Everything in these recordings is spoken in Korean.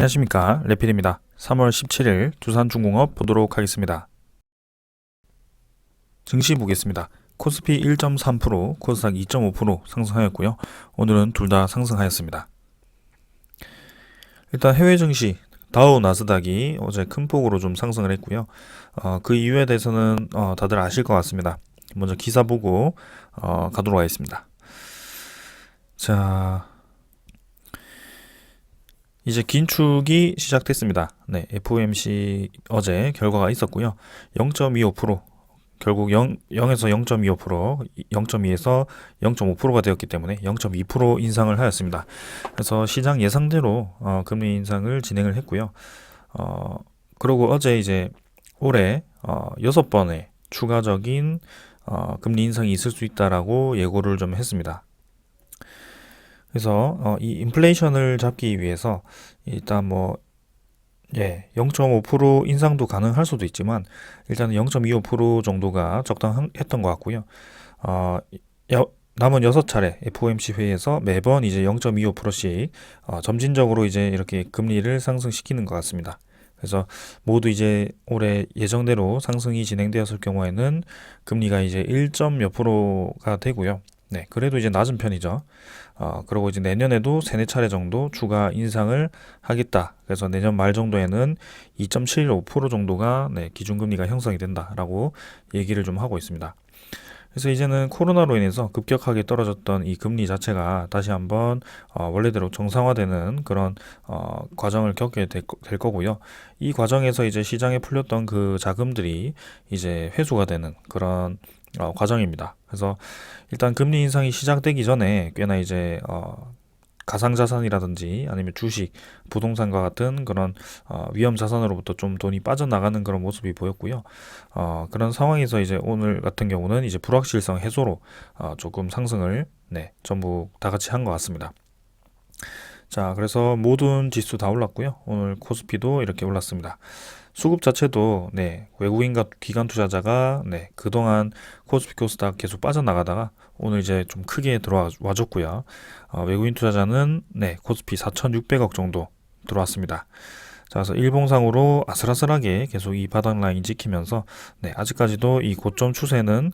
안녕하십니까, 레필입니다. 3월 17일 두산중공업 보도록 하겠습니다. 증시 보겠습니다. 코스피 1.3%, 코스닥 2.5% 상승하였고요. 오늘은 둘 다 상승하였습니다. 일단 해외 증시 다우 나스닥이 어제 큰 폭으로 좀 상승을 했고요. 그 이유에 대해서는 다들 아실 것 같습니다. 먼저 기사 보고 가도록 하겠습니다. 자, 이제 긴축이 시작됐습니다. 네, FOMC 어제 결과가 있었고요. 0.25%, 결국 0에서 0.25%, 0.2에서 0.5%가 되었기 때문에 0.2% 인상을 하였습니다. 그래서 시장 예상대로 금리 인상을 진행을 했고요. 그리고 어제 이제 올해 6번의 추가적인 금리 인상이 있을 수 있다라고 예고를 좀 했습니다. 그래서 이 인플레이션을 잡기 위해서 일단 0.5% 인상도 가능할 수도 있지만 일단은 0.25% 정도가 적당했던 것 같고요. 남은 6차례 FOMC 회의에서 매번 이제 0.25%씩 점진적으로 이제 이렇게 금리를 상승시키는 것 같습니다. 그래서 모두 이제 올해 예정대로 상승이 진행되었을 경우에는 금리가 이제 1몇 프로가 되고요. 네, 그래도 이제 낮은 편이죠. 그리고 이제 내년에도 3-4차례 정도 추가 인상을 하겠다. 그래서 내년 말 정도에는 2.75% 정도가 기준금리가 형성이 된다라고 얘기를 좀 하고 있습니다. 그래서 이제는 코로나로 인해서 급격하게 떨어졌던 이 금리 자체가 다시 한번 원래대로 정상화되는 그런 과정을 겪게 될 거고요. 이 과정에서 이제 시장에 풀렸던 그 자금들이 이제 회수가 되는 그런 과정입니다. 그래서 일단 금리 인상이 시작되기 전에 꽤나 이제 가상자산이라든지 아니면 주식, 부동산과 같은 그런 위험 자산으로부터 좀 돈이 빠져나가는 그런 모습이 보였고요. 그런 상황에서 이제 오늘 같은 경우는 이제 불확실성 해소로 조금 상승을 전부 다 같이 한 것 같습니다. 자, 그래서 모든 지수 다 올랐고요. 오늘 코스피도 이렇게 올랐습니다. 수급 자체도 외국인과 기관 투자자가 그동안 코스피 코스닥 계속 빠져나가다가 오늘 이제 좀 크게 들어와 줬고요. 외국인 투자자는 코스피 4,600억 정도 들어왔습니다. 자, 그래서 일봉상으로 아슬아슬하게 계속 이 바닥 라인 지키면서 아직까지도 이 고점 추세는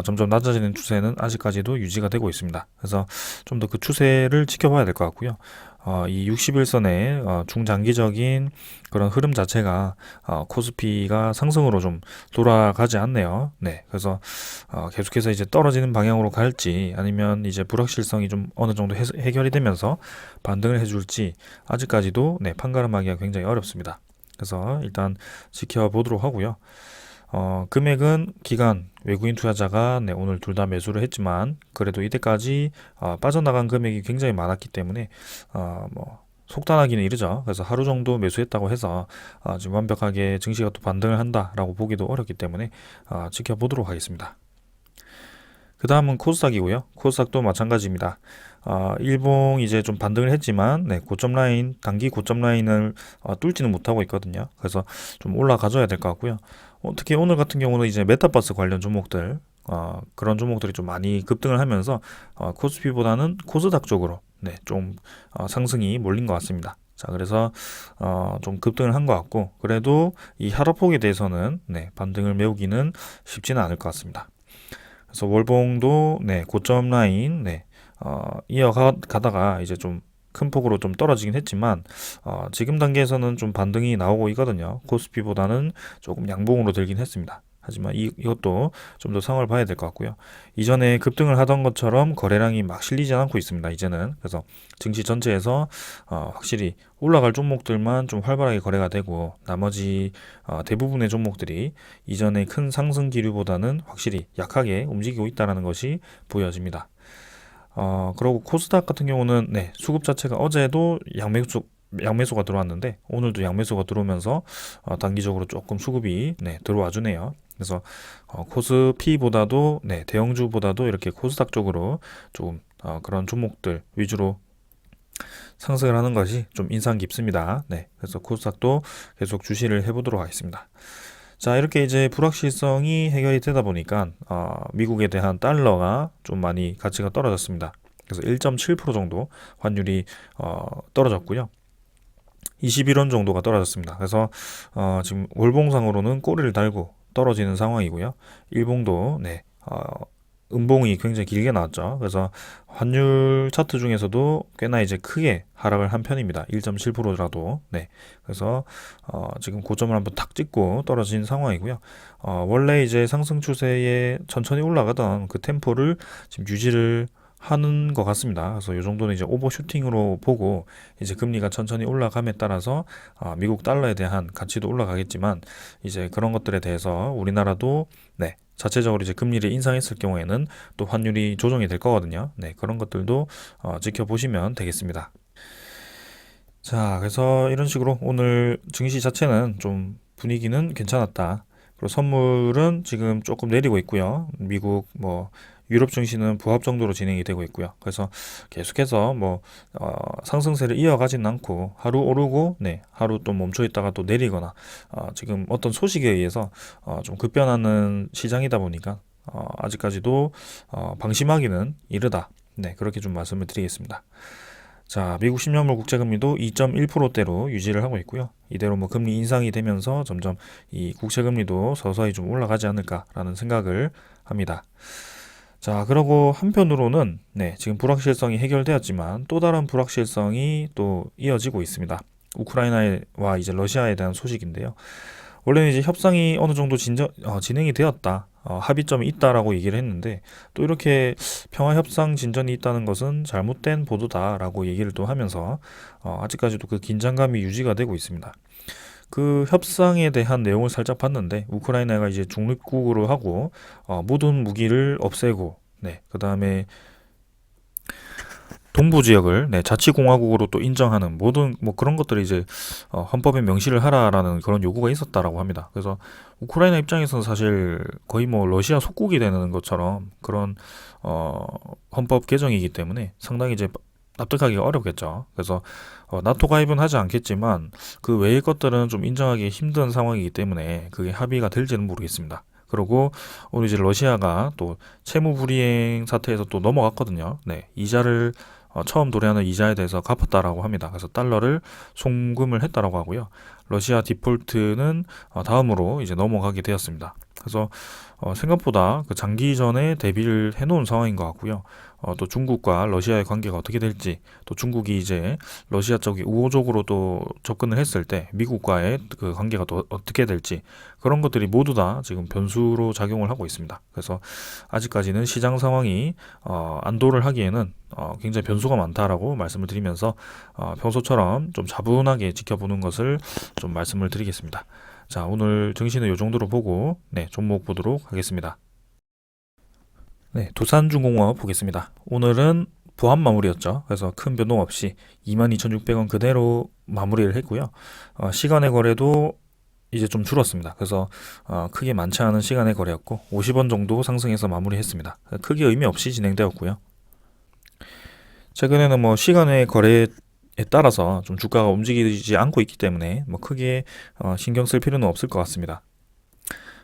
점점 낮아지는 추세는 아직까지도 유지가 되고 있습니다. 그래서 좀 더 그 추세를 지켜봐야 될 것 같고요. 이 60일선의 중장기적인 그런 흐름 자체가 코스피가 상승으로 좀 돌아가지 않네요. 그래서 계속해서 이제 떨어지는 방향으로 갈지 아니면 이제 불확실성이 좀 어느 정도 해결이 되면서 반등을 해줄지 아직까지도 판가름하기가 굉장히 어렵습니다. 그래서 일단 지켜보도록 하고요. 금액은 기관, 외국인 투자자가 오늘 둘 다 매수를 했지만 그래도 이때까지 빠져나간 금액이 굉장히 많았기 때문에 속단하기는 이르죠. 그래서 하루 정도 매수했다고 해서 지금 완벽하게 증시가 또 반등을 한다라고 보기도 어렵기 때문에 지켜보도록 하겠습니다. 그 다음은 코스닥이고요. 코스닥도 마찬가지입니다. 일봉 이제 좀 반등을 했지만 고점 라인, 단기 고점 라인을 뚫지는 못하고 있거든요. 그래서 좀 올라가줘야 될 것 같고요. 특히 오늘 같은 경우는 이제 메타버스 관련 종목들 그런 종목들이 좀 많이 급등을 하면서 코스피보다는 코스닥 쪽으로 좀 상승이 몰린 것 같습니다. 자, 그래서 좀 급등을 한 것 같고 그래도 이 하락폭에 대해서는 반등을 메우기는 쉽지는 않을 것 같습니다. 그래서 월봉도 고점 라인 이어가다가 이제 좀 큰 폭으로 좀 떨어지긴 했지만 지금 단계에서는 좀 반등이 나오고 있거든요. 코스피보다는 조금 양봉으로 들긴 했습니다. 하지만 이것도 좀 더 상황을 봐야 될 것 같고요. 이전에 급등을 하던 것처럼 거래량이 막 실리지 않고 있습니다. 이제는 그래서 증시 전체에서 확실히 올라갈 종목들만 좀 활발하게 거래가 되고 나머지 대부분의 종목들이 이전의 큰 상승 기류보다는 확실히 약하게 움직이고 있다는 것이 보여집니다. 그리고 코스닥 같은 경우는 수급 자체가 어제도 양매수가 들어왔는데 오늘도 양매수가 들어오면서 단기적으로 조금 수급이 들어와 주네요. 그래서 코스피보다도 대형주보다도 이렇게 코스닥 쪽으로 조금 그런 종목들 위주로 상승을 하는 것이 좀 인상 깊습니다. 그래서 코스닥도 계속 주시를 해보도록 하겠습니다. 자, 이렇게 이제 불확실성이 해결이 되다 보니까 미국에 대한 달러가 좀 많이 가치가 떨어졌습니다. 그래서 1.7% 정도 환율이 떨어졌고요. 21원 정도가 떨어졌습니다. 그래서 지금 월봉상으로는 꼬리를 달고 떨어지는 상황이고요. 일봉도 음봉이 굉장히 길게 나왔죠. 그래서 환율 차트 중에서도 꽤나 이제 크게 하락을 한 편입니다. 1.7%라도. 그래서 지금 고점을 한번 탁 찍고 떨어진 상황이고요. 원래 이제 상승 추세에 천천히 올라가던 그 템포를 지금 유지를 하는 것 같습니다. 그래서 이 정도는 이제 오버슈팅으로 보고 이제 금리가 천천히 올라감에 따라서 미국 달러에 대한 가치도 올라가겠지만 이제 그런 것들에 대해서 우리나라도 자체적으로 이제 금리를 인상했을 경우에는 또 환율이 조정이 될 거거든요. 그런 것들도 지켜보시면 되겠습니다. 자, 그래서 이런 식으로 오늘 증시 자체는 좀 분위기는 괜찮았다. 그리고 선물은 지금 조금 내리고 있고요. 미국 유럽 증시는 부합 정도로 진행이 되고 있고요. 그래서 계속해서 상승세를 이어가진 않고 하루 오르고 하루 또 멈춰 있다가 또 내리거나 지금 어떤 소식에 의해서 좀 급변하는 시장이다 보니까 아직까지도 방심하기는 이르다. 그렇게 좀 말씀을 드리겠습니다. 자, 미국 10년물 국채금리도 2.1%대로 유지를 하고 있고요. 이대로 금리 인상이 되면서 점점 이 국채금리도 서서히 좀 올라가지 않을까라는 생각을 합니다. 자, 그리고 한편으로는 지금 불확실성이 해결되었지만 또 다른 불확실성이 또 이어지고 있습니다. 우크라이나와 이제 러시아에 대한 소식인데요. 원래는 이제 협상이 어느 정도 진행이 되었다, 합의점이 있다라고 얘기를 했는데 또 이렇게 평화협상 진전이 있다는 것은 잘못된 보도다라고 얘기를 또 하면서 아직까지도 그 긴장감이 유지가 되고 있습니다. 그 협상에 대한 내용을 살짝 봤는데 우크라이나가 이제 중립국으로 하고 모든 무기를 없애고 그 다음에 동부 지역을 자치공화국으로 또 인정하는 모든 그런 것들을 이제 헌법에 명시를 하라라는 그런 요구가 있었다라고 합니다. 그래서 우크라이나 입장에서는 사실 거의 러시아 속국이 되는 것처럼 그런 헌법 개정이기 때문에 상당히 이제 납득하기가 어렵겠죠. 그래서 나토 가입은 하지 않겠지만 그 외의 것들은 좀 인정하기 힘든 상황이기 때문에 그게 합의가 될지는 모르겠습니다. 그리고 오늘 이제 러시아가 또 채무 불이행 사태에서 또 넘어갔거든요. 이자를 처음 도래하는 이자에 대해서 갚았다라고 합니다. 그래서 달러를 송금을 했다라고 하고요. 러시아 디폴트는 다음으로 이제 넘어가게 되었습니다. 그래서 생각보다 그 장기전에 대비를 해놓은 상황인 것 같고요. 또 중국과 러시아의 관계가 어떻게 될지, 또 중국이 이제 러시아 쪽이 우호적으로 또 접근을 했을 때 미국과의 그 관계가 또 어떻게 될지, 그런 것들이 모두 다 지금 변수로 작용을 하고 있습니다. 그래서 아직까지는 시장 상황이 안도를 하기에는 굉장히 변수가 많다라고 말씀을 드리면서 평소처럼 좀 차분하게 지켜보는 것을 좀 말씀을 드리겠습니다. 자, 오늘 증시는 이 정도로 보고 종목 보도록 하겠습니다. 두산중공업 보겠습니다. 오늘은 보합 마무리였죠. 그래서 큰 변동 없이 22,600원 그대로 마무리를 했고요. 시간의 거래도 이제 좀 줄었습니다. 그래서 크게 많지 않은 시간의 거래였고 50원 정도 상승해서 마무리했습니다. 크게 의미 없이 진행되었고요. 최근에는 시간의 거래에 따라서 좀 주가가 움직이지 않고 있기 때문에 크게 신경 쓸 필요는 없을 것 같습니다.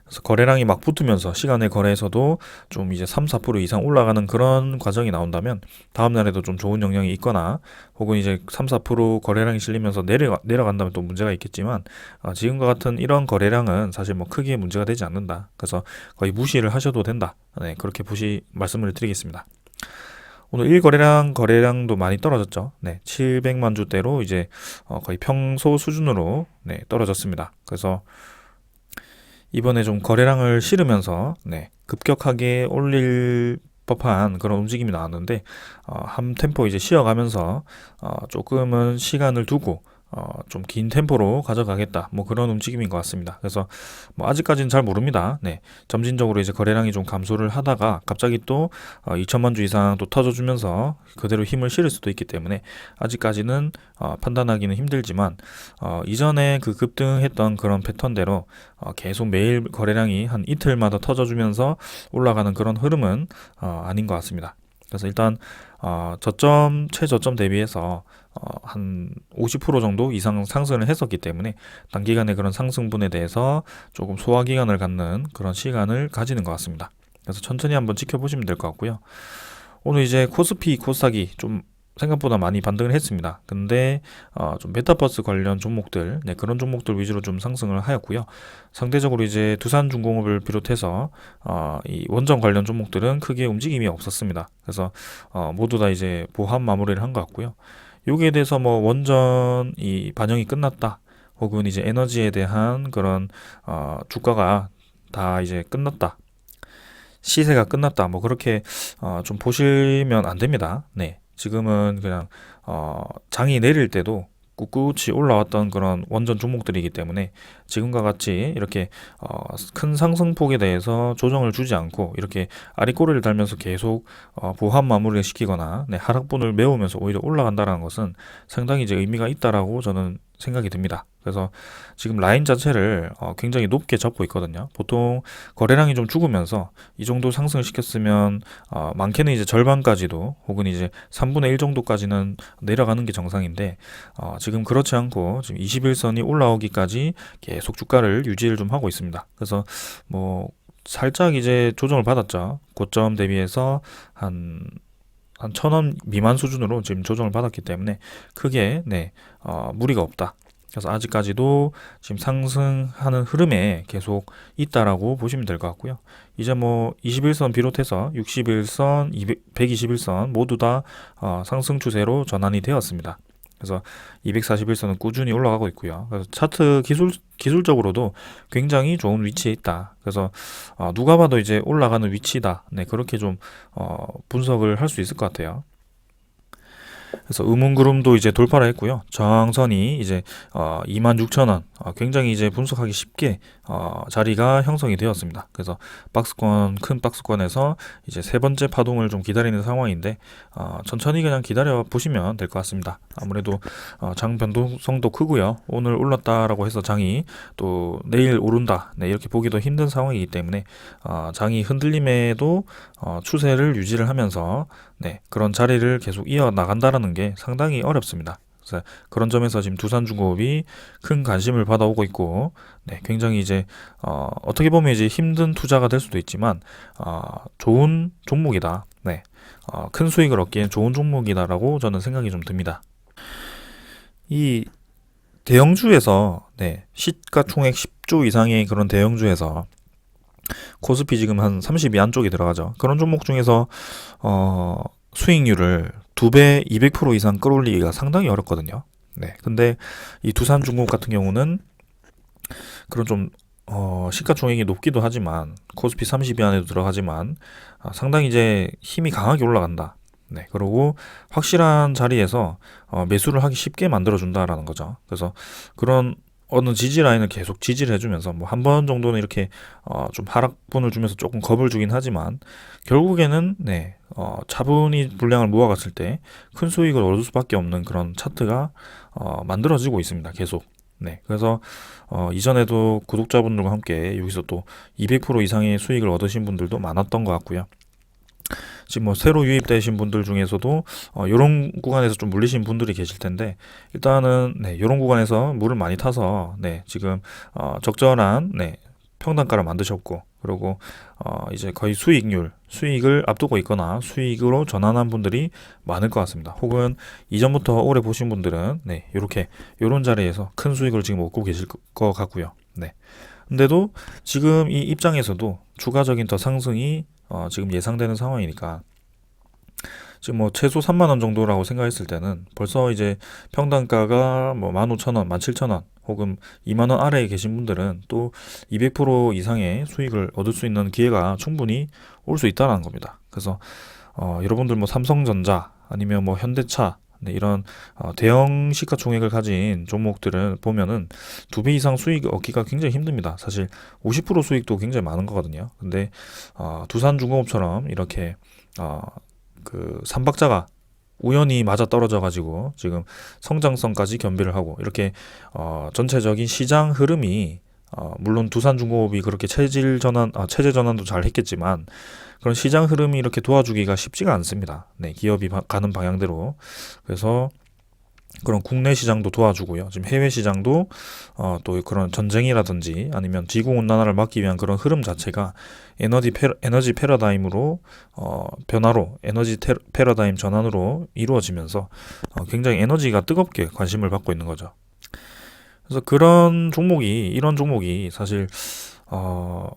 그래서 거래량이 막 붙으면서 시간의 거래에서도 좀 이제 3, 4% 이상 올라가는 그런 과정이 나온다면 다음 날에도 좀 좋은 영향이 있거나 혹은 이제 3, 4% 거래량이 실리면서 내려간다면 또 문제가 있겠지만 지금과 같은 이런 거래량은 사실 크게 문제가 되지 않는다. 그래서 거의 무시를 하셔도 된다. 그렇게 말씀을 드리겠습니다. 오늘 1거래량도 많이 떨어졌죠. 700만 주대로 이제 거의 평소 수준으로 떨어졌습니다. 그래서 이번에 좀 거래량을 실으면서 급격하게 올릴 법한 그런 움직임이 나왔는데 한 템포 이제 쉬어가면서 조금은 시간을 두고 좀 긴 템포로 가져가겠다, 그런 움직임인 것 같습니다. 그래서 아직까지는 잘 모릅니다. 점진적으로 이제 거래량이 좀 감소를 하다가 갑자기 또 2천만 주 이상 또 터져주면서 그대로 힘을 실을 수도 있기 때문에 아직까지는 판단하기는 힘들지만 이전에 그 급등했던 그런 패턴대로 계속 매일 거래량이 한 이틀마다 터져주면서 올라가는 그런 흐름은 아닌 것 같습니다. 그래서 일단 최저점 대비해서 한 50% 정도 이상 상승을 했었기 때문에 단기간에 그런 상승분에 대해서 조금 소화 기간을 갖는 그런 시간을 가지는 것 같습니다. 그래서 천천히 한번 지켜보시면 될 것 같고요. 오늘 이제 코스피, 코스닥이 좀 생각보다 많이 반등을 했습니다. 근데 좀 메타버스 관련 종목들, 네, 그런 종목들 위주로 좀 상승을 하였고요. 상대적으로 이제 두산중공업을 비롯해서 이 원전 관련 종목들은 크게 움직임이 없었습니다. 그래서 모두 다 이제 보합 마무리를 한 것 같고요. 여기에 대해서 뭐 원전이 반영이 끝났다, 혹은 이제 에너지에 대한 그런 주가가 다 이제 끝났다, 시세가 끝났다, 뭐 그렇게 좀 보시면 안 됩니다. 네, 지금은 그냥 장이 내릴 때도 꿋꿋이 올라왔던 그런 원전 종목들이기 때문에 지금과 같이 이렇게 큰 상승폭에 대해서 조정을 주지 않고 이렇게 아리꼬리를 달면서 계속 보합 마무리를 시키거나, 네, 하락분을 메우면서 오히려 올라간다는 것은 상당히 이제 의미가 있다라고 저는 생각이 듭니다. 그래서 지금 라인 자체를 굉장히 높게 잡고 있거든요. 보통 거래량이 좀 죽으면서 이 정도 상승을 시켰으면 많게는 이제 절반까지도, 혹은 이제 3분의 1 정도까지는 내려가는 게 정상인데 지금 그렇지 않고 지금 21선이 올라오기까지 계속 주가를 유지를 좀 하고 있습니다. 그래서 뭐 살짝 이제 조정을 받았죠. 고점 대비해서 한 1,000원 미만 수준으로 지금 조정을 받았기 때문에 크게, 네, 무리가 없다. 그래서 아직까지도 지금 상승하는 흐름에 계속 있다라고 보시면 될 것 같고요. 이제 뭐 21선 비롯해서 61선, 121선 모두 다 상승 추세로 전환이 되었습니다. 그래서 241선은 꾸준히 올라가고 있고요. 그래서 차트 기술적으로도 굉장히 좋은 위치에 있다. 그래서 누가 봐도 이제 올라가는 위치다. 네, 그렇게 좀 분석을 할 수 있을 것 같아요. 그래서 음운구름도 이제 돌파를 했고요. 저항선이 이제 26,000원, 굉장히 이제 분석하기 쉽게 자리가 형성이 되었습니다. 그래서 큰 박스권에서 이제 세 번째 파동을 좀 기다리는 상황인데 천천히 그냥 기다려 보시면 될 것 같습니다. 아무래도 장 변동성도 크고요. 오늘 올랐다라고 해서 장이 또 내일 오른다, 네, 이렇게 보기도 힘든 상황이기 때문에 장이 흔들림에도 추세를 유지를 하면서, 네, 그런 자리를 계속 이어 나간다라는 게 상당히 어렵습니다. 그래서 그런 점에서 지금 두산중공업이 큰 관심을 받아오고 있고, 네, 굉장히 이제 어떻게 보면 이제 힘든 투자가 될 수도 있지만 좋은 종목이다. 네, 큰 수익을 얻기엔 좋은 종목이다라고 저는 생각이 좀 듭니다. 이 대형주에서, 네, 시가총액 10조 이상의 그런 대형주에서 코스피 지금 한 32 안쪽에 들어가죠. 그런 종목 중에서 수익률을 2배, 200% 이상 끌어올리기가 상당히 어렵거든요. 네, 근데 이 두산중공업 같은 경우는 그런 좀 시가총액이 높기도 하지만 코스피 32 안에도 들어가지만 상당히 이제 힘이 강하게 올라간다. 네, 그리고 확실한 자리에서 매수를 하기 쉽게 만들어준다라는 거죠. 그래서 그런 어느 지지 라인을 계속 지지를 해주면서 뭐 한 번 정도는 이렇게 좀 하락분을 주면서 조금 겁을 주긴 하지만 결국에는, 네, 차분히 물량을 모아갔을 때 큰 수익을 얻을 수밖에 없는 그런 차트가 만들어지고 있습니다. 계속. 네, 그래서 이전에도 구독자분들과 함께 여기서 또 200% 이상의 수익을 얻으신 분들도 많았던 것 같고요. 지금 뭐 새로 유입되신 분들 중에서도 이런 구간에서 좀 물리신 분들이 계실 텐데 일단은, 네, 이런 구간에서 물을 많이 타서, 네, 지금 적절한, 네, 평단가를 만드셨고, 그리고 이제 거의 수익을 앞두고 있거나 수익으로 전환한 분들이 많을 것 같습니다. 혹은 이전부터 오래 보신 분들은, 네, 요런 자리에서 큰 수익을 지금 얻고 계실 것 같고요. 네, 근데도 지금 이 입장에서도 추가적인 더 상승이 지금 예상되는 상황이니까 지금 뭐 최소 3만 원 정도라고 생각했을 때는 벌써 이제 평단가가 뭐 15,000원, 17,000원 혹은 2만 원 아래에 계신 분들은 또 200% 이상의 수익을 얻을 수 있는 기회가 충분히 올 수 있다는 겁니다. 그래서 여러분들 뭐 삼성전자 아니면 뭐 현대차, 네, 이런 대형 시가총액을 가진 종목들을 보면은 2배 이상 수익 얻기가 굉장히 힘듭니다. 사실 50% 수익도 굉장히 많은 거거든요. 근데 두산중공업처럼 이렇게 그 삼박자가 우연히 맞아 떨어져 가지고 지금 성장성까지 겸비를 하고 이렇게 전체적인 시장 흐름이 물론 두산중공업이 그렇게 체제 전환도 잘 했겠지만 그런 시장 흐름이 이렇게 도와주기가 쉽지가 않습니다. 네, 기업이 가는 방향대로. 그래서 그런 국내 시장도 도와주고요. 지금 해외 시장도 또 그런 전쟁이라든지 아니면 지구 온난화를 막기 위한 그런 흐름 자체가 에너지 패러다임으로 변화로 패러다임 전환으로 이루어지면서 굉장히 에너지가 뜨겁게 관심을 받고 있는 거죠. 그래서 이런 종목이 사실 어,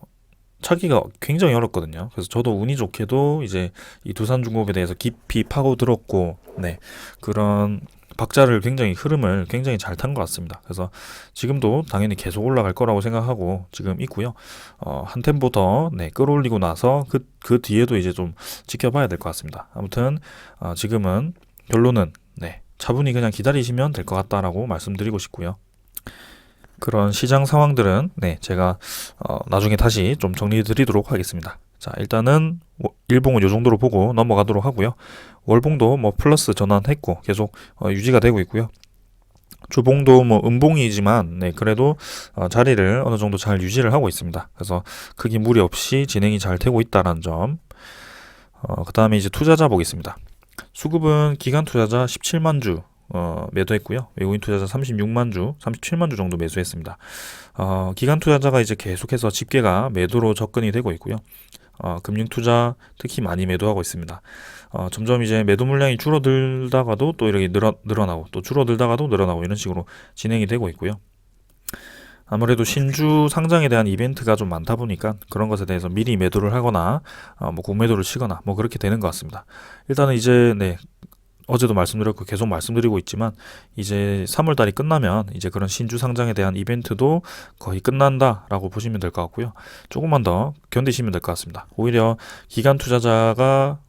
찾기가 굉장히 어렵거든요. 그래서 저도 운이 좋게도 이제 이 두산중공업에 대해서 깊이 파고들었고, 네, 그런 흐름을 굉장히 잘 탄 것 같습니다. 그래서 지금도 당연히 계속 올라갈 거라고 생각하고 지금 있고요. 한 템포 더, 네, 끌어올리고 나서 그 뒤에도 이제 좀 지켜봐야 될 것 같습니다. 아무튼, 지금은 결론은, 네, 차분히 그냥 기다리시면 될 것 같다라고 말씀드리고 싶고요. 그런 시장 상황들은 네, 제가 나중에 다시 좀 정리해 드리도록 하겠습니다. 자, 일단은 일봉은 이 정도로 보고 넘어가도록 하고요. 월봉도 뭐 플러스 전환했고 계속 유지가 되고 있고요. 주봉도 뭐 음봉이지만 네, 그래도 자리를 어느 정도 잘 유지를 하고 있습니다. 그래서 크게 무리 없이 진행이 잘 되고 있다는 점. 그 다음에 이제 투자자 보겠습니다. 수급은 기관 투자자 17만 주 매도했고요. 외국인 투자자 36만 주, 37만 주 정도 매수했습니다. 기관 투자자가 이제 계속해서 집계가 매도로 접근이 되고 있고요. 금융 투자 특히 많이 매도하고 있습니다. 점점 이제 매도 물량이 줄어들다가도 또 이렇게 늘어나고 또 줄어들다가도 늘어나고 이런 식으로 진행이 되고 있고요. 아무래도 신주 상장에 대한 이벤트가 좀 많다 보니까 그런 것에 대해서 미리 매도를 하거나 뭐 공매도를 치거나 뭐 그렇게 되는 것 같습니다. 일단은 이제 네, 어제도 말씀드렸고 계속 말씀드리고 있지만 이제 3월 달이 끝나면 이제 그런 신주 상장에 대한 이벤트도 거의 끝난다라고 보시면 될 것 같고요. 조금만 더 견디시면 될 것 같습니다. 오히려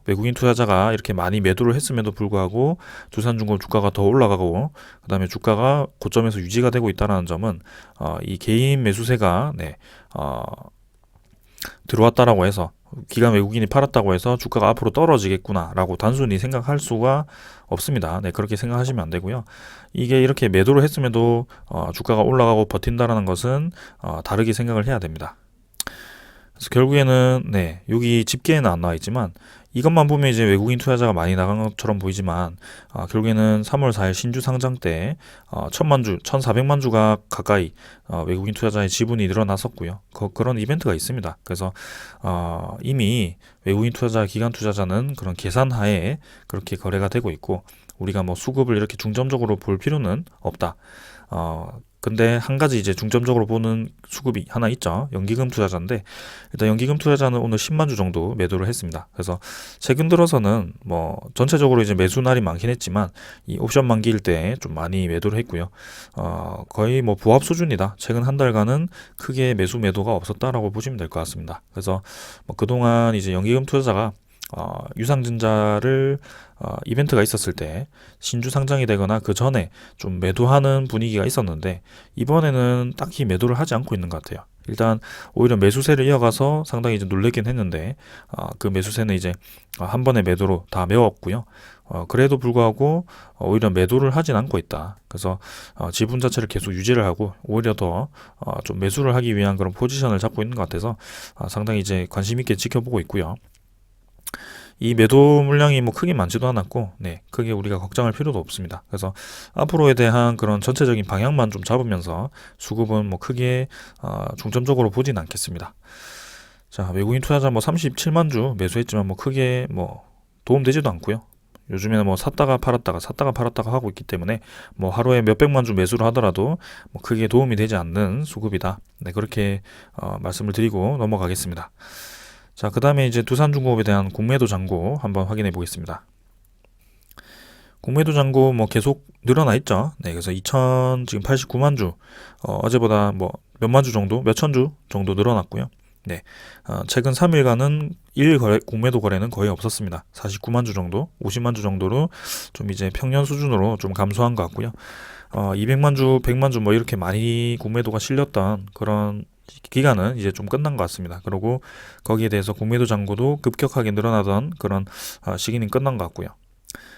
외국인 투자자가 이렇게 많이 매도를 했음에도 불구하고 두산중공업 주가가 더 올라가고 그다음에 주가가 고점에서 유지가 되고 있다는 점은 이 개인 매수세가 네, 들어왔다라고 해서 기관 외국인이 팔았다고 해서 주가가 앞으로 떨어지겠구나라고 단순히 생각할 수가 없습니다. 네, 그렇게 생각하시면 안 되고요. 이게 이렇게 매도를 했음에도 주가가 올라가고 버틴다라는 것은 다르게 생각을 해야 됩니다. 그래서 결국에는 네, 여기 집계에는 안 나와 있지만 이것만 보면 이제 외국인 투자자가 많이 나간 것처럼 보이지만 결국에는 3월 4일 신주 상장 때 1000만 주, 1400만 주가 가까이 외국인 투자자의 지분이 늘어났었고요. 그런 이벤트가 있습니다. 그래서 이미 외국인 투자자, 기관 투자자는 그런 계산하에 그렇게 거래가 되고 있고 우리가 뭐 수급을 이렇게 중점적으로 볼 필요는 없다. 근데 한 가지 이제 중점적으로 보는 수급이 하나 있죠. 연기금 투자자인데 일단 연기금 투자자는 오늘 10만 주 정도 매도를 했습니다. 그래서 최근 들어서는 뭐 전체적으로 이제 매수 날이 많긴 했지만 이 옵션 만기일 때 좀 많이 매도를 했고요. 거의 뭐 부합 수준이다. 최근 한 달간은 크게 매도가 없었다라고 보시면 될 것 같습니다. 그래서 뭐 그동안 이제 연기금 투자자가 유상증자를 이벤트가 있었을 때 신주 상장이 되거나 그 전에 좀 매도하는 분위기가 있었는데 이번에는 딱히 매도를 하지 않고 있는 것 같아요. 일단 오히려 매수세를 이어가서 상당히 이제 놀래긴 했는데 그 매수세는 이제 한 번의 매도로 다 메웠고요. 그래도 불구하고 오히려 매도를 하진 않고 있다. 그래서 지분 자체를 계속 유지를 하고 오히려 더 좀 매수를 하기 위한 그런 포지션을 잡고 있는 것 같아서 상당히 이제 관심 있게 지켜보고 있고요. 이 매도 물량이 뭐 크게 많지도 않았고, 네, 크게 우리가 걱정할 필요도 없습니다. 그래서 앞으로에 대한 그런 전체적인 방향만 좀 잡으면서 수급은 뭐 크게 중점적으로 보진 않겠습니다. 자, 외국인 투자자 뭐 37만 주 매수했지만 뭐 크게 뭐 도움되지도 않고요. 요즘에는 뭐 샀다가 팔았다가 하고 있기 때문에 뭐 하루에 몇백만 주 매수를 하더라도 뭐 크게 도움이 되지 않는 수급이다. 네, 그렇게 말씀을 드리고 넘어가겠습니다. 자, 그 다음에 이제 두산중공업에 대한 공매도 잔고 한번 확인해 보겠습니다. 공매도 잔고 뭐 계속 늘어나 있죠. 네, 그래서 지금 89만 주, 어제보다 뭐 몇만 주 정도, 몇천 주 정도 늘어났고요. 네, 최근 3일간은 공매도 거래는 거의 없었습니다. 49만 주 정도, 50만 주 정도로 좀 이제 평년 수준으로 좀 감소한 것 같고요. 200만 주, 100만 주 뭐 이렇게 많이 공매도가 실렸던 그런 기간은 이제 좀 끝난 것 같습니다. 그리고 거기에 대해서 공매도 잔고도 급격하게 늘어나던 그런 시기는 끝난 것 같고요.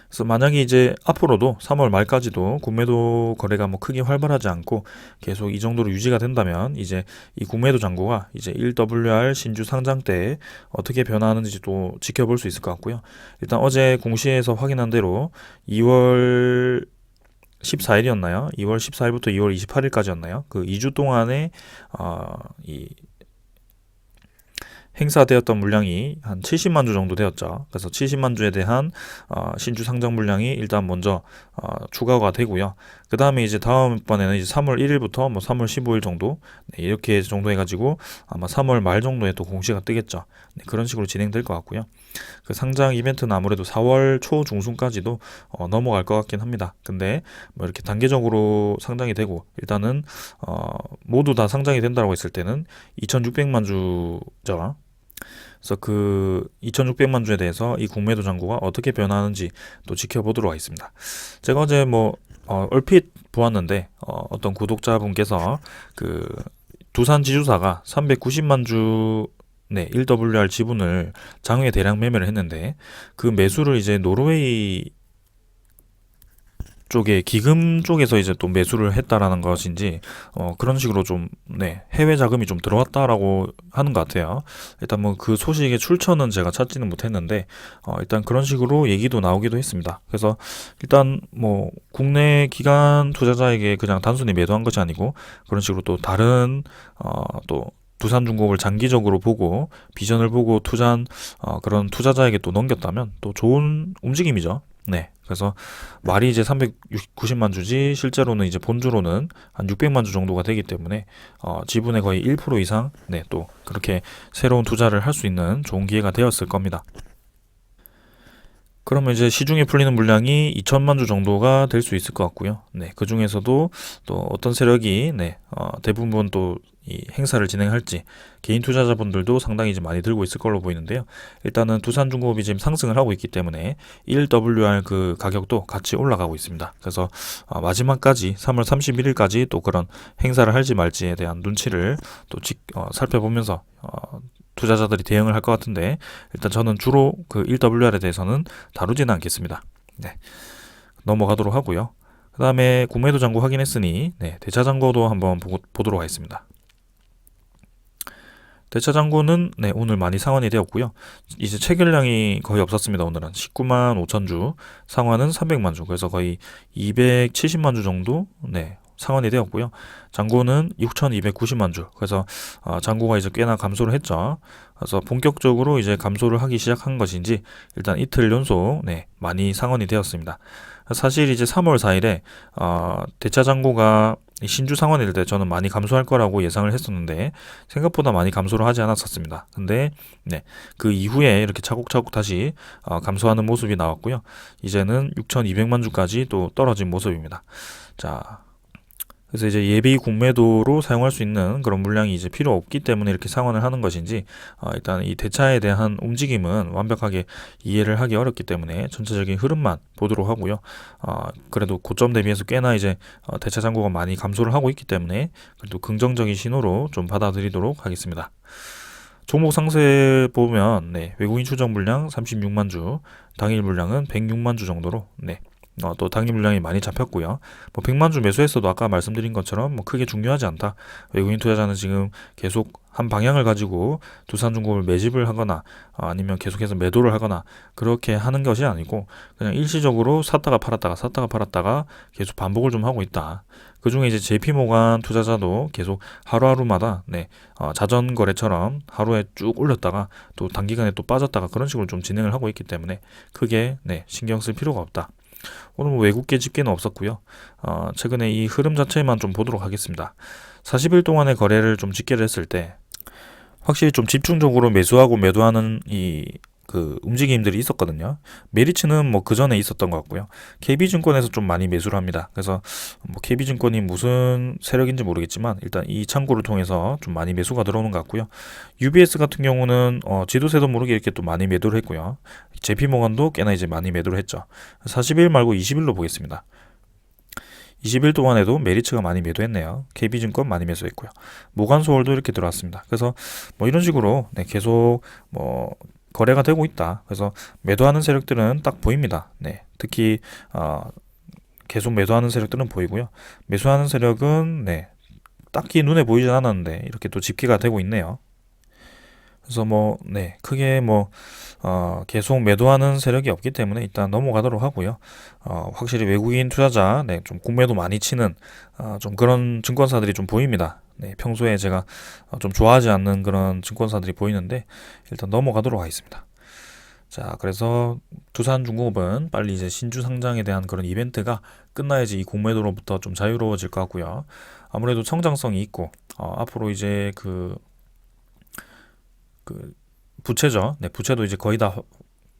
그래서 만약에 이제 앞으로도 3월 말까지도 공매도 거래가 뭐 크게 활발하지 않고 계속 이 정도로 유지가 된다면 이제 이 공매도 잔고가 이제 1WR 신주 상장 때 어떻게 변화하는지 또 지켜볼 수 있을 것 같고요. 일단 어제 공시에서 확인한 대로 2월 14일이었나요? 2월 14일부터 2월 28일까지였나요? 그 2주 동안에 이 행사되었던 물량이 한 70만 주 정도 되었죠. 그래서 70만 주에 대한 신주 상장 물량이 일단 먼저 추가가 되고요. 그 다음에 이제 다음번에는 이제 3월 1일부터 뭐 3월 15일 정도 이렇게 정도 해가지고 아마 3월 말 정도에 또 공시가 뜨겠죠. 그런 식으로 진행될 것 같고요. 그 상장 이벤트는 아무래도 4월 초 중순까지도 넘어갈 것 같긴 합니다. 근데 뭐 이렇게 단계적으로 상장이 되고 일단은 모두 다 상장이 된다고 했을 때는 2,600만 주죠. 그래서 그 2,600만 주에 대해서 이 국매도 잔고가 어떻게 변하는지 또 지켜보도록 하겠습니다. 제가 어제 뭐 얼핏 보았는데 어떤 구독자분께서 그 두산 지주사가 390만 주 1WR 지분을 장외 대량 매매를 했는데 그 매수를 이제 노르웨이 쪽에 기금 쪽에서 이제 또 매수를 했다라는 것인지 그런 식으로 좀 해외 자금이 좀 들어왔다라고 하는 것 같아요. 일단 뭐 그 소식의 출처는 제가 찾지는 못했는데 일단 그런 식으로 얘기도 나오기도 했습니다. 그래서 일단 뭐 국내 기관 투자자에게 그냥 단순히 매도한 것이 아니고 그런 식으로 또 다른 또 두산중공업을 장기적으로 보고 비전을 보고 투자한 그런 투자자에게 또 넘겼다면 또 좋은 움직임이죠. 네. 그래서 말이 이제 390만 주지 실제로는 이제 본주로는 한 600만 주 정도가 되기 때문에 지분의 거의 1% 이상 또 그렇게 새로운 투자를 할 수 있는 좋은 기회가 되었을 겁니다. 그러면 이제 시중에 풀리는 물량이 2천만 주 정도가 될 수 있을 것 같고요. 그 중에서도 또 어떤 세력이 대부분 또 이 행사를 진행할지 개인 투자자분들도 상당히 이제 많이 들고 있을 걸로 보이는데요. 일단은 두산중공업이 지금 상승을 하고 있기 때문에 1WR 그 가격도 같이 올라가고 있습니다. 그래서 마지막까지 3월 31일까지 또 그런 행사를 할지 말지에 대한 눈치를 또 살펴보면서 투자자들이 대응을 할 것 같은데 일단 저는 주로 그 1WR에 대해서는 다루지는 않겠습니다. 넘어가도록 하고요. 그 다음에 국매도 잔고 확인했으니 대차 잔고도 한번 보도록 하겠습니다. 대차 잔고는 오늘 많이 상환이 되었고요. 이제 체결량이 거의 없었습니다. 오늘은 19만 5천 주, 상환은 300만 주, 그래서 거의 270만 주 정도 상환이 되었고요. 잔고는 6,290만 주. 그래서 잔고가 이제 꽤나 감소를 했죠. 그래서 본격적으로 이제 감소를 하기 시작한 것인지 일단 이틀 연속 많이 상환이 되었습니다. 사실 이제 3월 4일에 대차 잔고가 신주 상환이 될 때 저는 많이 감소할 거라고 예상을 했었는데 생각보다 많이 감소를 하지 않았었습니다. 근데 그 이후에 이렇게 차곡차곡 다시 감소하는 모습이 나왔고요. 이제는 6,200만 주까지 또 떨어진 모습입니다. 자, 그래서 이제 예비 국매도로 사용할 수 있는 그런 물량이 이제 필요 없기 때문에 이렇게 상환을 하는 것인지 일단 이 대차에 대한 움직임은 완벽하게 이해를 하기 어렵기 때문에 전체적인 흐름만 보도록 하고요. 그래도 고점 대비해서 꽤나 이제 대차 잔고가 많이 감소를 하고 있기 때문에 그래도 긍정적인 신호로 좀 받아들이도록 하겠습니다. 종목 상세 보면 외국인 추정 물량 36만 주, 당일 물량은 106만 주 정도로 또 당일 물량이 많이 잡혔고요. 뭐 100만 주 매수했어도 아까 말씀드린 것처럼 뭐 크게 중요하지 않다. 외국인 투자자는 지금 계속 한 방향을 가지고 두산중공업을 매집을 하거나 아니면 계속해서 매도를 하거나 그렇게 하는 것이 아니고 그냥 일시적으로 샀다가 팔았다가 계속 반복을 좀 하고 있다. 그 중에 이제 JP모간 투자자도 계속 하루하루마다 자전 거래처럼 하루에 쭉 올렸다가 또 단기간에 또 빠졌다가 그런 식으로 좀 진행을 하고 있기 때문에 크게 신경 쓸 필요가 없다. 오늘 뭐 외국계 집계는 없었고요. 최근에 이 흐름 자체만 좀 보도록 하겠습니다. 40일 동안의 거래를 좀 집계를 했을 때 확실히 좀 집중적으로 매수하고 매도하는 그 움직임들이 있었거든요. 메리츠는 뭐 그 전에 있었던 것 같고요. KB증권에서 좀 많이 매수를 합니다. 그래서 뭐 KB증권이 무슨 세력인지 모르겠지만 일단 이 창구를 통해서 좀 많이 매수가 들어오는 것 같고요. UBS 같은 경우는 지도세도 모르게 이렇게 또 많이 매도를 했고요. JP모건도 꽤나 이제 많이 매도를 했죠. 40일 말고 20일로 보겠습니다. 20일 동안에도 메리츠가 많이 매도했네요. KB증권 많이 매수했고요. 모간소월도 이렇게 들어왔습니다. 그래서 뭐 이런 식으로 계속 뭐 거래가 되고 있다. 그래서 매도하는 세력들은 딱 보입니다. 특히 계속 매도하는 세력들은 보이고요. 매수하는 세력은 딱히 눈에 보이진 않았는데 이렇게 또 집계가 되고 있네요. 그래서 뭐, 네, 크게 뭐, 계속 매도하는 세력이 없기 때문에 일단 넘어가도록 하고요. 확실히 외국인 투자자, 네, 좀 국매도 많이 치는, 좀 그런 증권사들이 좀 보입니다. 네, 평소에 제가 좀 좋아하지 않는 그런 증권사들이 보이는데, 일단 넘어가도록 하겠습니다. 자, 그래서 두산중공업은 빨리 이제 신주 상장에 대한 그런 이벤트가 끝나야지 이 공매도로부터 좀 자유로워질 것 같고요. 아무래도 성장성이 있고, 앞으로 이제 그 부채죠. 네, 부채도 이제 거의 다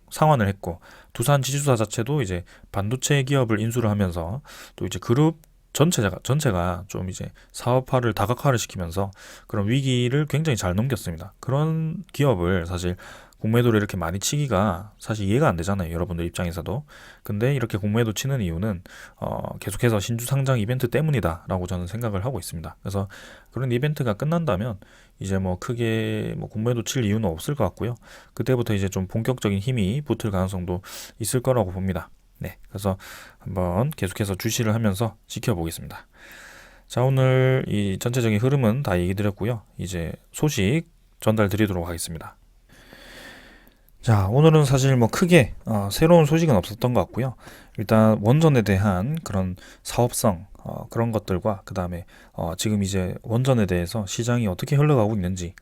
상환을 했고, 두산 지주사 자체도 이제 반도체 기업을 인수를 하면서 또 이제 그룹 전체가 좀 이제 사업화를 다각화를 시키면서 그런 위기를 굉장히 잘 넘겼습니다. 그런 기업을 사실 공매도를 이렇게 많이 치기가 사실 이해가 안 되잖아요. 여러분들 입장에서도. 근데 이렇게 공매도 치는 이유는 계속해서 신주 상장 이벤트 때문이다라고 저는 생각을 하고 있습니다. 그래서 그런 이벤트가 끝난다면 이제 뭐 크게 뭐 공매도 칠 이유는 없을 것 같고요. 그때부터 이제 좀 본격적인 힘이 붙을 가능성도 있을 거라고 봅니다. 네, 그래서 한번 계속해서 주시를 하면서 지켜보겠습니다. 자, 오늘 이 전체적인 흐름은 다 얘기 드렸고요. 이제 소식 전달 드리도록 하겠습니다. 자, 오늘은 사실 뭐 크게 새로운 소식은 없었던 것 같고요. 일단 원전에 대한 그런 사업성 그런 것들과 그 다음에 지금 이제 원전에 대해서 시장이 어떻게 흘러가고 있는지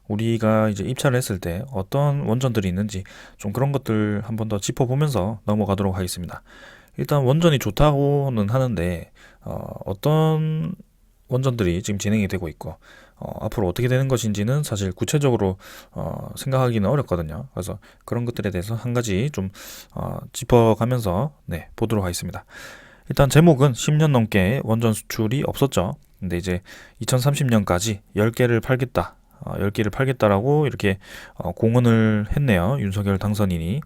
우리가 이제 입찰을 했을 때 어떤 원전들이 있는지 좀 그런 것들 한번 더 짚어보면서 넘어가도록 하겠습니다. 일단 원전이 좋다고는 하는데 어떤 원전들이 지금 진행이 되고 있고 앞으로 어떻게 되는 것인지는 사실 구체적으로 생각하기는 어렵거든요. 그래서 그런 것들에 대해서 한 가지 좀 짚어가면서 네, 보도록 하겠습니다. 일단 제목은 10년 넘게 원전 수출이 없었죠. 근데 이제 2030년까지 10개를 팔겠다. 10개를 팔겠다라고 이렇게 공언을 했네요. 윤석열 당선인이.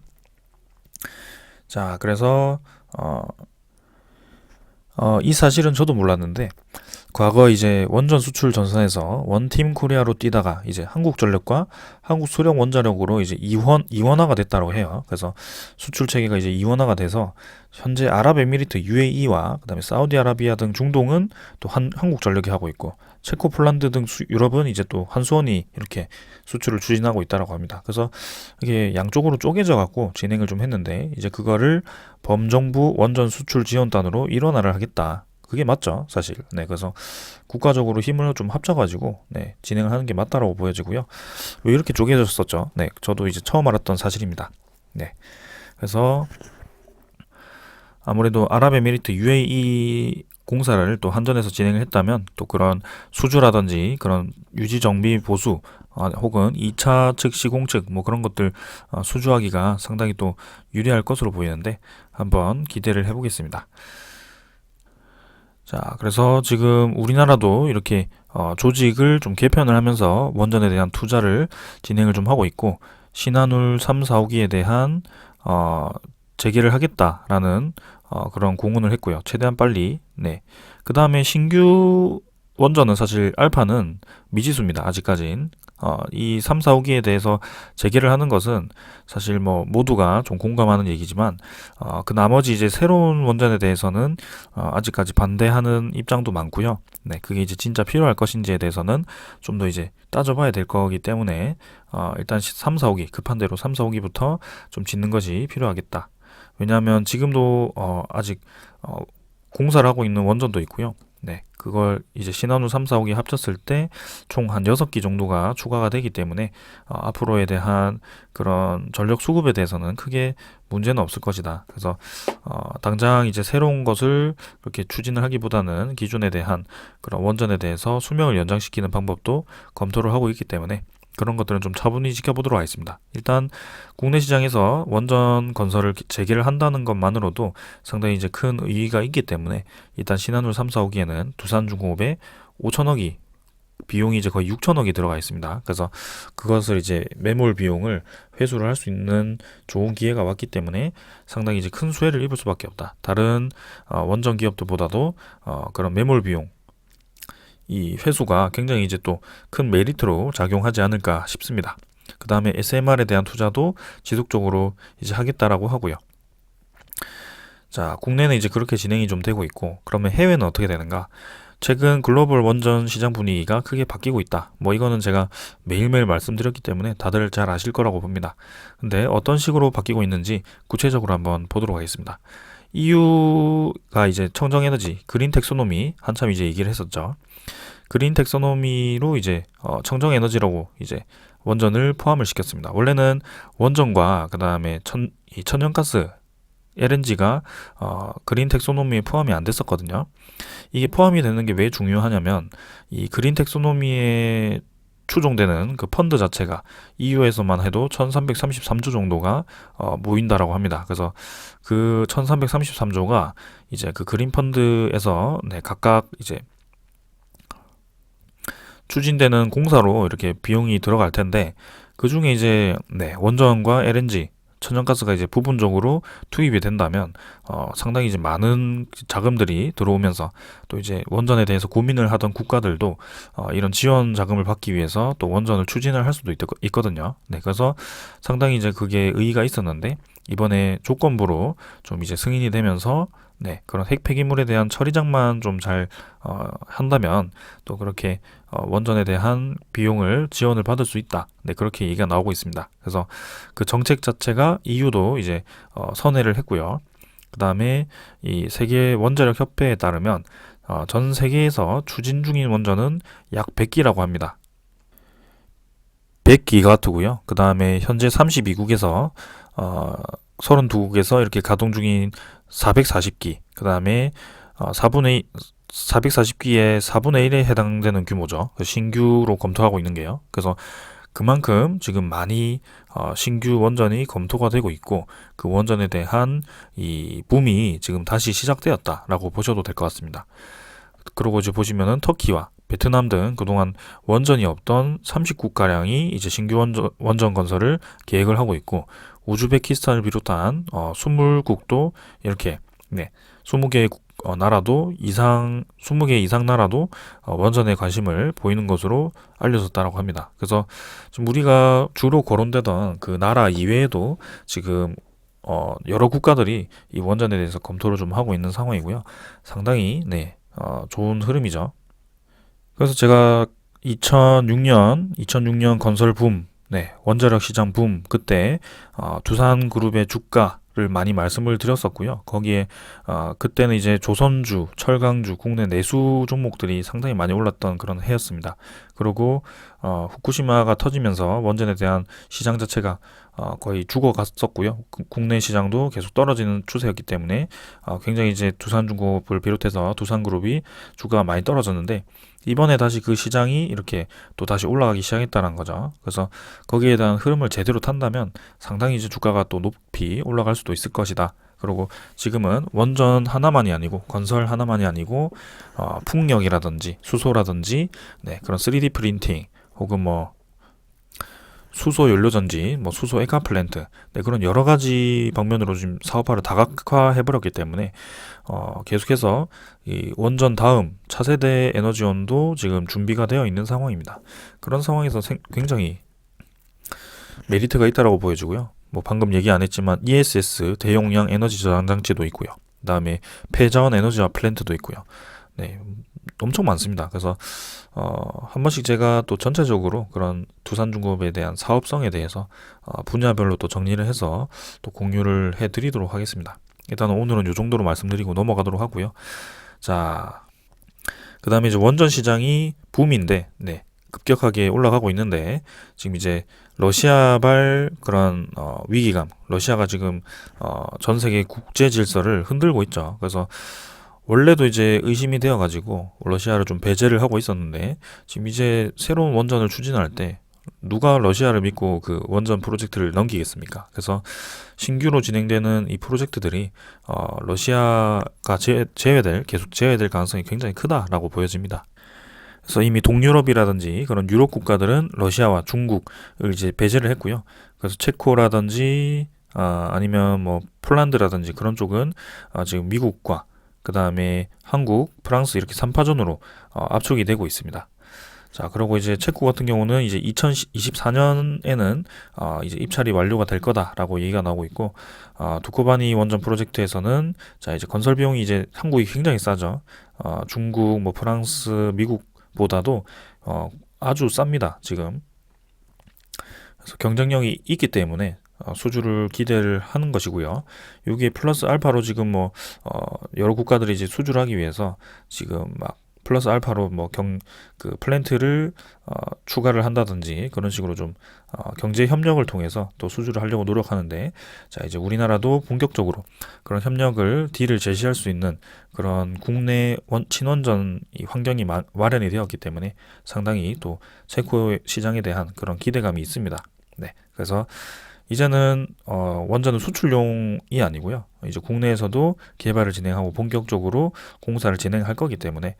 자, 그래서 이 사실은 저도 몰랐는데 과거 이제 원전 수출 전선에서 원팀 코리아로 뛰다가 이제 한국전력과 한국수력원자력으로 이제 이원화가 됐다고 해요. 그래서 수출 체계가 이제 이원화가 돼서 현재 아랍에미리트 UAE와 그다음에 사우디아라비아 등 중동은 또 한국전력이 하고 있고 체코 폴란드 등 유럽은 이제 또 한수원이 이렇게 수출을 추진하고 있다라고 합니다. 그래서 이게 양쪽으로 쪼개져 갖고 진행을 좀 했는데 이제 그거를 범정부 원전 수출 지원단으로 일원화를 하겠다. 그게 맞죠, 사실. 네, 그래서 국가적으로 힘을 좀 합쳐가지고 네, 진행을 하는 게 맞다라고 보여지고요. 왜 이렇게 쪼개졌었죠? 네, 저도 이제 처음 알았던 사실입니다. 네, 그래서 아무래도 아랍에미리트 UAE 공사를 또 한전에서 진행을 했다면 또 그런 수주라든지 그런 유지 정비 보수 혹은 2차 측 시공 측 뭐 그런 것들 수주하기가 상당히 또 유리할 것으로 보이는데 한번 기대를 해보겠습니다. 자, 그래서 지금 우리나라도 이렇게 조직을 좀 개편을 하면서 원전에 대한 투자를 진행을 좀 하고 있고 신한울 3, 4호기에 대한 재개를 하겠다라는 그런 공언을 했고요. 최대한 빨리. 네. 그 다음에 신규 원전은 사실 알파는 미지수입니다. 아직까진. 이 3, 4호기에 대해서 재개를 하는 것은 사실 뭐 모두가 좀 공감하는 얘기지만 그 나머지 이제 새로운 원전에 대해서는 아직까지 반대하는 입장도 많고요. 네, 그게 이제 진짜 필요할 것인지에 대해서는 좀 더 이제 따져봐야 될 거기 때문에 일단 3, 4호기 급한 대로 3, 4호기부터 좀 짓는 것이 필요하겠다. 왜냐하면 지금도 아직 공사를 하고 있는 원전도 있고요. 네, 그걸 이제 신한우 3, 4호기 합쳤을 때 총 한 6기 정도가 추가가 되기 때문에 앞으로에 대한 그런 전력 수급에 대해서는 크게 문제는 없을 것이다. 그래서 당장 이제 새로운 것을 그렇게 추진을 하기보다는 기존에 대한 그런 원전에 대해서 수명을 연장시키는 방법도 검토를 하고 있기 때문에 그런 것들은 좀 차분히 지켜보도록 하겠습니다. 일단 국내 시장에서 원전 건설을 재개를 한다는 것만으로도 상당히 이제 큰 의의가 있기 때문에 일단 신한울 3, 4호기에는 두산중공업에 5천억이 비용이 이제 거의 6천억이 들어가 있습니다. 그래서 그것을 이제 매몰 비용을 회수를 할 수 있는 좋은 기회가 왔기 때문에 상당히 이제 큰 수혜를 입을 수밖에 없다. 다른 원전 기업들보다도 그런 매몰 비용 이 회수가 굉장히 이제 또 큰 메리트로 작용하지 않을까 싶습니다. 그 다음에 SMR에 대한 투자도 지속적으로 이제 하겠다라고 하고요. 자, 국내는 이제 그렇게 진행이 좀 되고 있고, 그러면 해외는 어떻게 되는가? 최근 글로벌 원전 시장 분위기가 크게 바뀌고 있다. 뭐 이거는 제가 매일매일 말씀드렸기 때문에 다들 잘 아실 거라고 봅니다. 근데 어떤 식으로 바뀌고 있는지 구체적으로 한번 보도록 하겠습니다. EU가 이제 청정에너지, 그린 텍소노미 한참 이제 얘기를 했었죠. 그린 텍소노미로 이제 청정에너지라고 이제 원전을 포함을 시켰습니다. 원래는 원전과 그다음에 이 천연가스 LNG가 그린 텍소노미에 포함이 안 됐었거든요. 이게 포함이 되는 게 왜 중요하냐면 이 그린 텍소노미에 추종되는 그 펀드 자체가 EU에서만 해도 1333조 정도가 모인다라고 합니다. 그래서 그 1333조가 이제 그 그린 펀드에서 네, 각각 이제 추진되는 공사로 이렇게 비용이 들어갈 텐데 그 중에 이제 네, 원전과 LNG 천연가스가 이제 부분적으로 투입이 된다면 상당히 이제 많은 자금들이 들어오면서 또 이제 원전에 대해서 고민을 하던 국가들도 이런 지원 자금을 받기 위해서 또 원전을 추진을 할 수도 있거든요. 네, 그래서 상당히 이제 그게 의의가 있었는데 이번에 조건부로 좀 이제 승인이 되면서 네, 그런 핵 폐기물에 대한 처리장만 좀 잘 한다면 또 그렇게 원전에 대한 비용을 지원을 받을 수 있다. 네, 그렇게 얘기가 나오고 있습니다. 그래서 그 정책 자체가 EU도 이제 선회를 했고요. 그 다음에 이 세계 원자력 협회에 따르면 전 세계에서 추진 중인 원전은 약 100기라고 합니다. 100기가와트고요. 그 다음에 현재 32국에서 32국에서 이렇게 가동 중인 440기, 그 다음에 440기의 4분의 1에 해당되는 규모죠. 신규로 검토하고 있는 게요. 그래서 그만큼 지금 많이 신규 원전이 검토가 되고 있고 그 원전에 대한 이 붐이 지금 다시 시작되었다라고 보셔도 될 것 같습니다. 그리고 이제 보시면은 터키와 베트남 등 그동안 원전이 없던 30국가량이 이제 신규 원전 건설을 계획을 하고 있고 우즈베키스탄을 비롯한 20국도 이렇게 네, 20개 나라도 20개 이상 나라도 원전에 관심을 보이는 것으로 알려졌다라고 합니다. 그래서 지금 우리가 주로 거론되던 그 나라 이외에도 지금 여러 국가들이 이 원전에 대해서 검토를 좀 하고 있는 상황이고요. 상당히 네, 좋은 흐름이죠. 그래서 제가 2006년 건설 붐, 네, 원자력 시장 붐 그때 두산그룹의 주가를 많이 말씀을 드렸었고요. 거기에 그때는 이제 조선주, 철강주, 국내 내수 종목들이 상당히 많이 올랐던 그런 해였습니다. 그리고 후쿠시마가 터지면서 원전에 대한 시장 자체가 거의 죽어갔었고요. 국내 시장도 계속 떨어지는 추세였기 때문에 굉장히 이제 두산중공업을 비롯해서 두산그룹이 주가가 많이 떨어졌는데 이번에 다시 그 시장이 이렇게 또 다시 올라가기 시작했다는 거죠. 그래서 거기에 대한 흐름을 제대로 탄다면 상당히 이제 주가가 또 높이 올라갈 수도 있을 것이다. 그리고 지금은 원전 하나만이 아니고 건설 하나만이 아니고 풍력이라든지 수소라든지 네, 그런 3D 프린팅 혹은 뭐 수소 연료전지, 뭐 수소 액화 플랜트, 네, 그런 여러 가지 방면으로 지금 사업화를 다각화해 버렸기 때문에 계속해서 이 원전 다음 차세대 에너지원도 지금 준비가 되어 있는 상황입니다. 그런 상황에서 굉장히 메리트가 있다라고 보여지고요. 뭐 방금 얘기 안 했지만 ESS 대용량 에너지 저장 장치도 있고요. 그다음에 폐자원 에너지화 플랜트도 있고요. 네, 엄청 많습니다. 그래서 한 번씩 제가 또 전체적으로 그런 두산중공업에 대한 사업성에 대해서 분야별로 또 정리를 해서 또 공유를 해드리도록 하겠습니다. 일단 오늘은 이 정도로 말씀드리고 넘어가도록 하고요. 자, 그 다음에 이제 원전 시장이 붐인데, 네, 급격하게 올라가고 있는데 지금 이제 러시아발 그런 위기감, 러시아가 지금 전 세계 국제 질서를 흔들고 있죠. 그래서 원래도 이제 의심이 되어가지고 러시아를 좀 배제를 하고 있었는데 지금 이제 새로운 원전을 추진할 때 누가 러시아를 믿고 그 원전 프로젝트를 넘기겠습니까? 그래서 신규로 진행되는 이 프로젝트들이 러시아가 계속 제외될 가능성이 굉장히 크다라고 보여집니다. 그래서 이미 동유럽이라든지 그런 유럽 국가들은 러시아와 중국을 이제 배제를 했고요. 그래서 체코라든지 아니면 뭐 폴란드라든지 그런 쪽은 지금 미국과 그 다음에 한국, 프랑스 이렇게 3파전으로 압축이 되고 있습니다. 자, 그리고 이제 체코 같은 경우는 이제 2024년에는 이제 입찰이 완료가 될 거다라고 얘기가 나오고 있고, 두코바니 원전 프로젝트에서는 자, 이제 건설 비용이 이제 한국이 굉장히 싸죠. 중국, 뭐 프랑스, 미국보다도 아주 쌉니다, 지금. 그래서 경쟁력이 있기 때문에 수주를 기대를 하는 것이고요. 여기에 플러스 알파로 지금 뭐 여러 국가들이 이제 수주를 하기 위해서 지금 막 플러스 알파로 뭐 그 플랜트를 추가를 한다든지 그런 식으로 좀 경제 협력을 통해서 또 수주를 하려고 노력하는데, 자, 이제 우리나라도 본격적으로 그런 협력을 딜을 제시할 수 있는 그런 국내 친원전 이 환경이 마련이 되었기 때문에 상당히 또 체코 시장에 대한 그런 기대감이 있습니다. 네, 그래서 이제는 원전은 수출용이 아니고요. 이제 국내에서도 개발을 진행하고 본격적으로 공사를 진행할 거기 때문에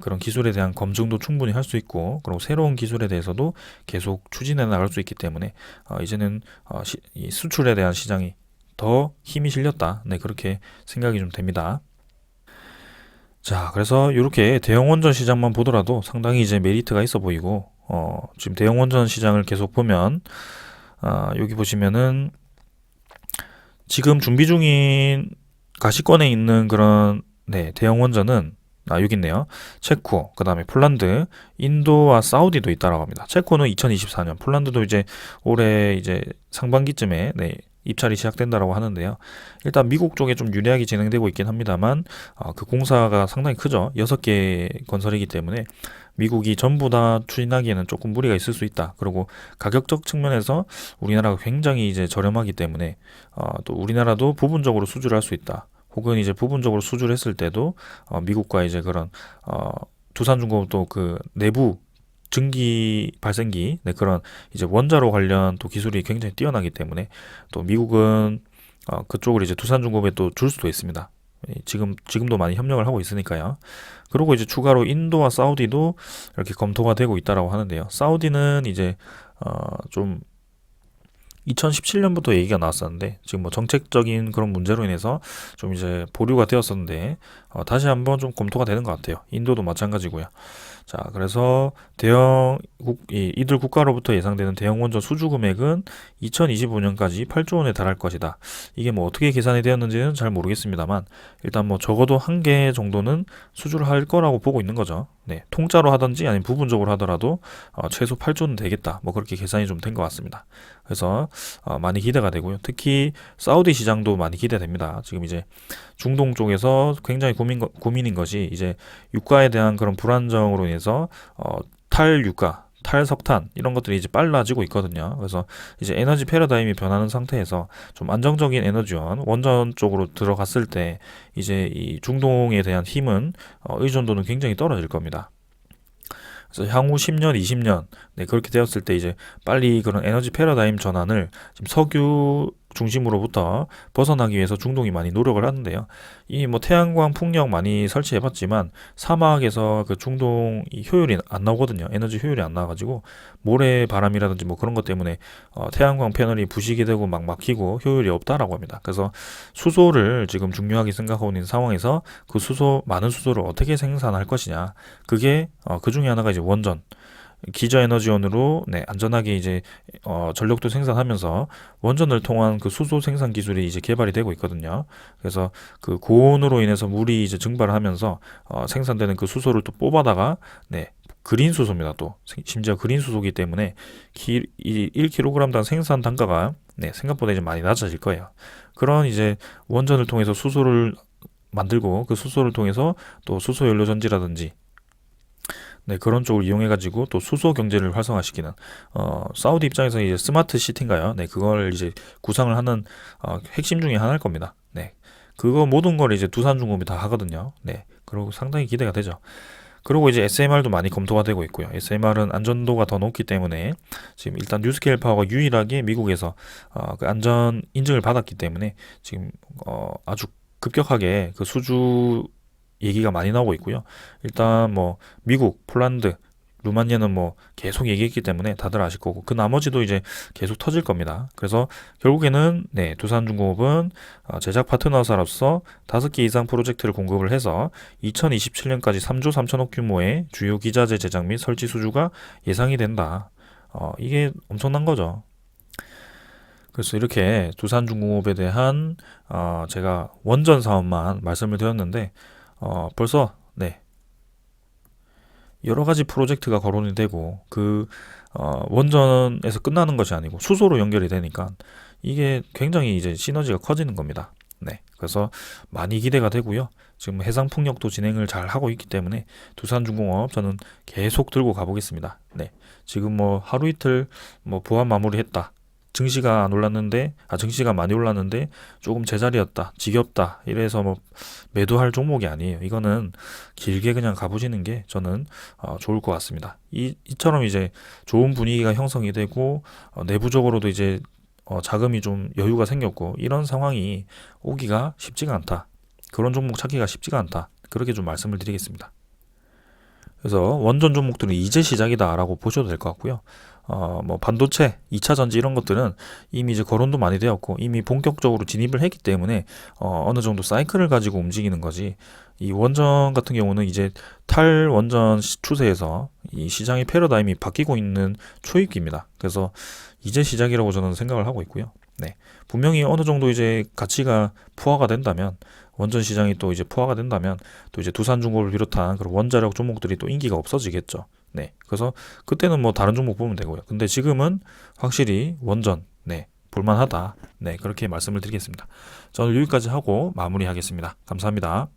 그런 기술에 대한 검증도 충분히 할 수 있고, 그리고 새로운 기술에 대해서도 계속 추진해 나갈 수 있기 때문에 이제는 이 수출에 대한 시장이 더 힘이 실렸다. 네, 그렇게 생각이 좀 됩니다. 자, 그래서 이렇게 대형 원전 시장만 보더라도 상당히 이제 메리트가 있어 보이고, 지금 대형 원전 시장을 계속 보면 여기 보시면은 지금 준비 중인 가시권에 있는 그런 네, 대형 원전은 여기 있네요. 체코, 그다음에 폴란드, 인도와 사우디도 있다라고 합니다. 체코는 2024년, 폴란드도 이제 올해 이제 상반기쯤에 네, 입찰이 시작된다라고 하는데요. 일단 미국 쪽에 좀 유리하게 진행되고 있긴 합니다만 그 공사가 상당히 크죠. 6개 건설이기 때문에 미국이 전부 다 추진하기에는 조금 무리가 있을 수 있다. 그리고 가격적 측면에서 우리나라가 굉장히 이제 저렴하기 때문에 또 우리나라도 부분적으로 수주를 할 수 있다. 혹은 이제 부분적으로 수주를 했을 때도 미국과 이제 그런 두산중공업도 그 내부 증기 발생기 네, 그런 이제 원자로 관련 또 기술이 굉장히 뛰어나기 때문에 또 미국은 그쪽을 이제 두산중공업에 또 줄 수도 있습니다. 지금도 많이 협력을 하고 있으니까요. 그리고 이제 추가로 인도와 사우디도 이렇게 검토가 되고 있다라고 하는데요. 사우디는 이제 좀 2017년부터 얘기가 나왔었는데 지금 뭐 정책적인 그런 문제로 인해서 좀 이제 보류가 되었었는데 다시 한번 좀 검토가 되는 것 같아요. 인도도 마찬가지고요. 자, 그래서 이들 국가로부터 예상되는 대형 원전 수주 금액은 2025년까지 8조 원에 달할 것이다. 이게 뭐 어떻게 계산이 되었는지는 잘 모르겠습니다만 일단 뭐 적어도 한 개 정도는 수주를 할 거라고 보고 있는 거죠. 네, 통짜로 하든지 아니면 부분적으로 하더라도 최소 8조는 되겠다. 뭐 그렇게 계산이 좀 된 것 같습니다. 그래서 많이 기대가 되고요. 특히 사우디 시장도 많이 기대됩니다. 지금 이제 중동 쪽에서 굉장히 고민인 것이 이제 유가에 대한 그런 불안정으로 인해서 탈유가, 탈석탄 이런 것들이 이제 빨라지고 있거든요. 그래서 이제 에너지 패러다임이 변하는 상태에서 좀 안정적인 에너지원 원전 쪽으로 들어갔을 때 이제 이 중동에 대한 힘은 의존도는 굉장히 떨어질 겁니다. 그래서 향후 10년, 20년 네, 그렇게 되었을 때 이제 빨리 그런 에너지 패러다임 전환을 지금 석유 중심으로부터 벗어나기 위해서 중동이 많이 노력을 하는데요. 이 뭐 태양광 풍력 많이 설치해봤지만 사막에서 그 중동 이 효율이 안 나오거든요. 에너지 효율이 안 나와가지고 모래 바람이라든지 뭐 그런 것 때문에 태양광 패널이 부식이 되고 막 막히고 효율이 없다라고 합니다. 그래서 수소를 지금 중요하게 생각하고 있는 상황에서 그 많은 수소를 어떻게 생산할 것이냐. 그게 그 중에 하나가 이제 원전. 기저 에너지원으로 네, 안전하게 이제 전력도 생산하면서 원전을 통한 그 수소 생산 기술이 이제 개발이 되고 있거든요. 그래서 그 고온으로 인해서 물이 이제 증발을 하면서 생산되는 그 수소를 또 뽑아다가 네, 그린 수소입니다. 또 심지어 그린 수소기 때문에 이 1kg당 생산 단가가 네, 생각보다 이제 많이 낮아질 거예요. 그런 이제 원전을 통해서 수소를 만들고 그 수소를 통해서 또 수소 연료 전지라든지 네, 그런 쪽을 이용해가지고 또 수소 경제를 활성화시키는 사우디 입장에서 이제 스마트 시티인가요? 네, 그걸 이제 구상을 하는 핵심 중에 하나일 겁니다. 네, 그거 모든 걸 이제 두산중공업이 다 하거든요. 네, 그리고 상당히 기대가 되죠. 그리고 이제 SMR도 많이 검토가 되고 있고요. SMR은 안전도가 더 높기 때문에 지금 일단 뉴스케일 파워가 유일하게 미국에서 그 안전 인증을 받았기 때문에 지금 아주 급격하게 그 수주 얘기가 많이 나오고 있고요. 일단 뭐 미국, 폴란드 루마니아는 뭐 계속 얘기했기 때문에 다들 아실 거고 그 나머지도 이제 계속 터질 겁니다. 그래서 결국에는 네, 두산중공업은 제작 파트너사로서 5개 이상 프로젝트를 공급을 해서 2027년까지 3조 3천억 규모의 주요 기자재 제작 및 설치 수주가 예상이 된다. 이게 엄청난 거죠. 그래서 이렇게 두산중공업에 대한 제가 원전 사업만 말씀을 드렸는데 벌써 네, 여러 가지 프로젝트가 거론이 되고 원전에서 끝나는 것이 아니고 수소로 연결이 되니까 이게 굉장히 이제 시너지가 커지는 겁니다. 네, 그래서 많이 기대가 되고요. 지금 해상풍력도 진행을 잘 하고 있기 때문에 두산중공업 저는 계속 들고 가보겠습니다. 네, 지금 뭐 하루 이틀 뭐 부합 마무리했다. 증시가 안 올랐는데, 증시가 많이 올랐는데 조금 제자리였다, 지겹다, 이래서 뭐 매도할 종목이 아니에요. 이거는 길게 그냥 가보시는 게 저는 좋을 것 같습니다. 이처럼 이제 좋은 분위기가 형성이 되고 내부적으로도 이제 자금이 좀 여유가 생겼고 이런 상황이 오기가 쉽지가 않다. 그런 종목 찾기가 쉽지가 않다. 그렇게 좀 말씀을 드리겠습니다. 그래서 원전 종목들은 이제 시작이다라고 보셔도 될 것 같고요. 뭐 반도체, 2차 전지 이런 것들은 이미 이제 거론도 많이 되었고 이미 본격적으로 진입을 했기 때문에 어느 정도 사이클을 가지고 움직이는 거지. 이 원전 같은 경우는 이제 탈원전 추세에서 이 시장의 패러다임이 바뀌고 있는 초입기입니다. 그래서 이제 시작이라고 저는 생각을 하고 있고요. 네, 분명히 어느 정도 이제 가치가 포화가 된다면 원전 시장이 또 이제 포화가 된다면 또 이제 두산중공업을 비롯한 그런 원자력 종목들이 또 인기가 없어지겠죠. 네, 그래서 그때는 뭐 다른 종목 보면 되고요. 근데 지금은 확실히 원전, 네, 볼만하다. 네, 그렇게 말씀을 드리겠습니다. 저는 여기까지 하고 마무리하겠습니다. 감사합니다.